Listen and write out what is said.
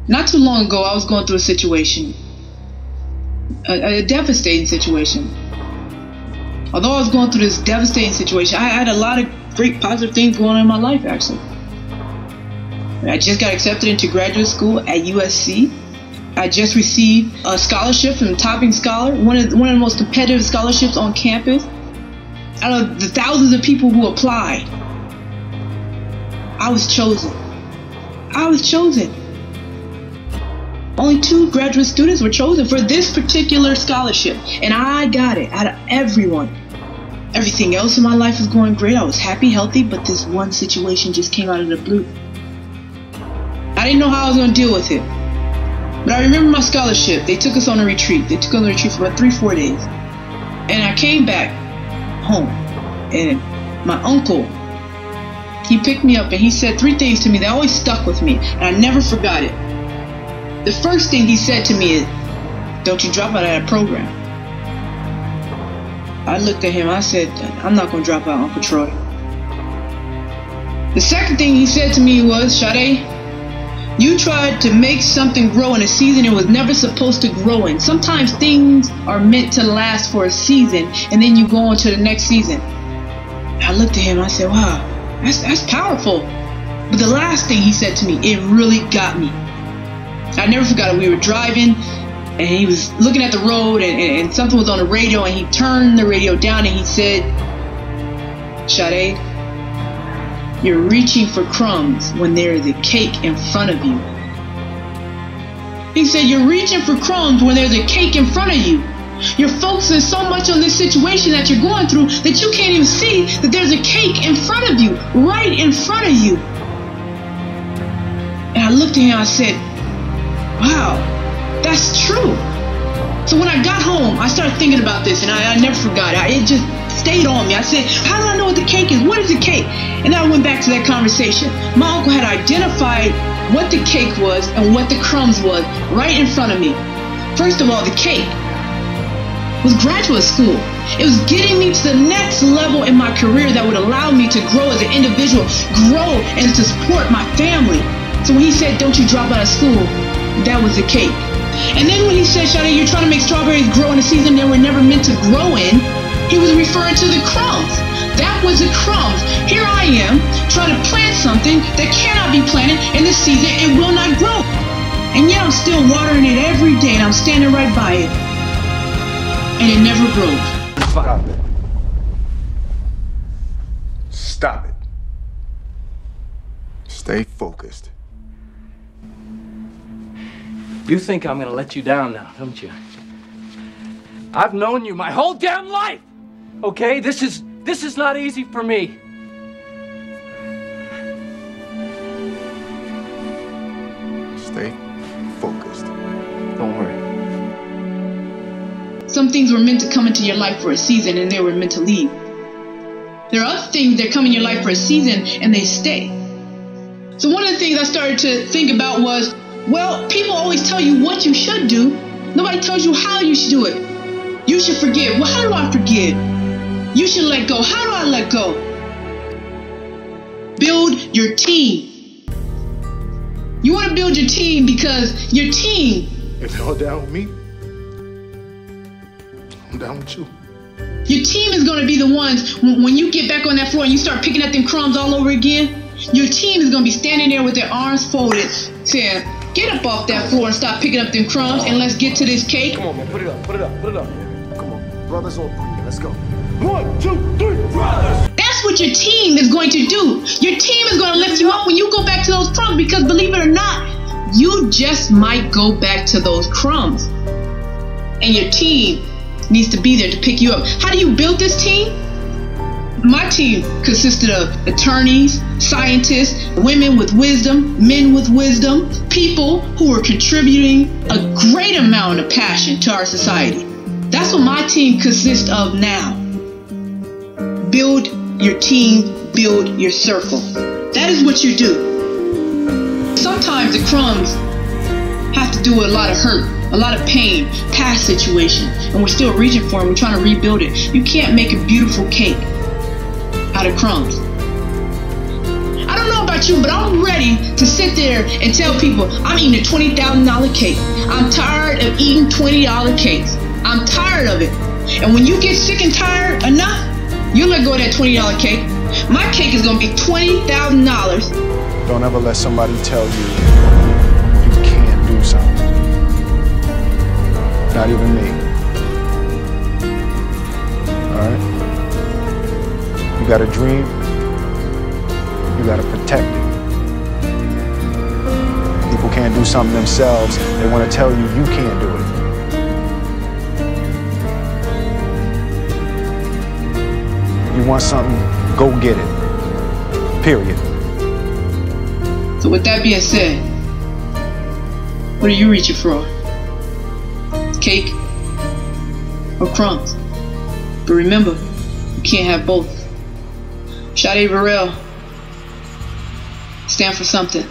Not too long ago, I was going through a situation, a devastating situation. Although I was going through this devastating situation, I had a lot of great positive things going on in my life, actually. I just got accepted into graduate school at USC. I just received a scholarship from Topping Scholar, one of the most competitive scholarships on campus. Out of the thousands of people who applied, I was chosen. I was chosen. Only 2 graduate students were chosen for this particular scholarship, and I got it out of everyone. Everything else in my life was going great. I was happy, healthy, but this one situation just came out of the blue. I didn't know how I was going to deal with it. But I remember my scholarship. They took us on a retreat. They took us on a retreat for about 3-4 days. And I came back home, and my uncle, he picked me up and he said 3 things to me that always stuck with me, and I never forgot it. The first thing he said to me is, "Don't you drop out of that program." I looked at him, I said, "I'm not going to drop out, Uncle Troy." The second thing he said to me was, "Sade, you tried to make something grow in a season it was never supposed to grow in. Sometimes things are meant to last for a season, and then you go on to the next season." I looked at him, I said, "Wow, that's powerful." But the last thing he said to me, it really got me. I never forgot it. We were driving, and he was looking at the road, and something was on the radio, and he turned the radio down, and he said, "Sade, you're reaching for crumbs when there is a cake in front of you." He said, "You're reaching for crumbs when there's a cake in front of you. You're focusing so much on this situation that you're going through that you can't even see that there's a cake in front of you, right in front of you." And I looked at him, I said, "Wow, that's true." So when I got home, I started thinking about this, and I never forgot it. It just stayed on me. I said, "How do I know what the cake is? What is a cake?" And I went back to that conversation. My uncle had identified what the cake was and what the crumbs was right in front of me. First of all, the cake was graduate school. It was getting me to the next level in my career that would allow me to grow as an individual, grow and to support my family. So when he said, "Don't you drop out of school," that was the cake. And then when he said, "Sade, you're trying to make strawberries grow in a season they were never meant to grow in," he was referring to the crumbs. That was the crumbs. Here I am trying to plant something that cannot be planted in this season. It will not grow. And yet I'm still watering it every day, and I'm standing right by it. And it never grows. Stop it. Stop it. Stay focused. You think I'm gonna let you down now, don't you? I've known you my whole damn life! Okay, this is not easy for me. Stay focused. Don't worry. Some things were meant to come into your life for a season, and they were meant to leave. There are other things that come in your life for a season, and they stay. So one of the things I started to think about was, well, people always tell you what you should do. Nobody tells you how you should do it. You should forgive. Well, how do I forgive? You should let go. How do I let go? Build your team. You want to build your team because your team. If you're down with me, I'm down with you. Your team is going to be the ones, when you get back on that floor and you start picking up them crumbs all over again, your team is going to be standing there with their arms folded, saying, "Get up off that floor and stop picking up them crumbs, and let's get to this cake." Come on, man, put it up, put it up, put it up. Come on, brothers on 3, let's go. 1, 2, 3, brothers! That's what your team is going to do. Your team is going to lift you up when you go back to those crumbs, because believe it or not, you just might go back to those crumbs. And your team needs to be there to pick you up. How do you build this team? My team consisted of attorneys, scientists, women with wisdom, men with wisdom, people who were contributing a great amount of passion to our society. That's what my team consists of now. Build your team, build your circle. That is what you do. Sometimes the crumbs have to do with a lot of hurt, a lot of pain, past situation, and we're still reaching for it. We're trying to rebuild it. You can't make a beautiful cake out of crumbs. I don't know about about you, but I'm ready to sit there and tell people I'm eating a $20,000 cake. I'm tired of eating $20 cakes. I'm tired of it. And when you get sick and tired enough, you let go of that $20 cake. My cake is going to be $20,000. Don't ever let somebody tell you you can't do something. Not even me. Alright? You got a dream, you got to protect it. People can't do something themselves, they want to tell you you can't do it. You want something, go get it. Period. So with that being said, what are you reaching for? Cake or crumbs? But remember, you can't have both. Sade Burrell, stand for something.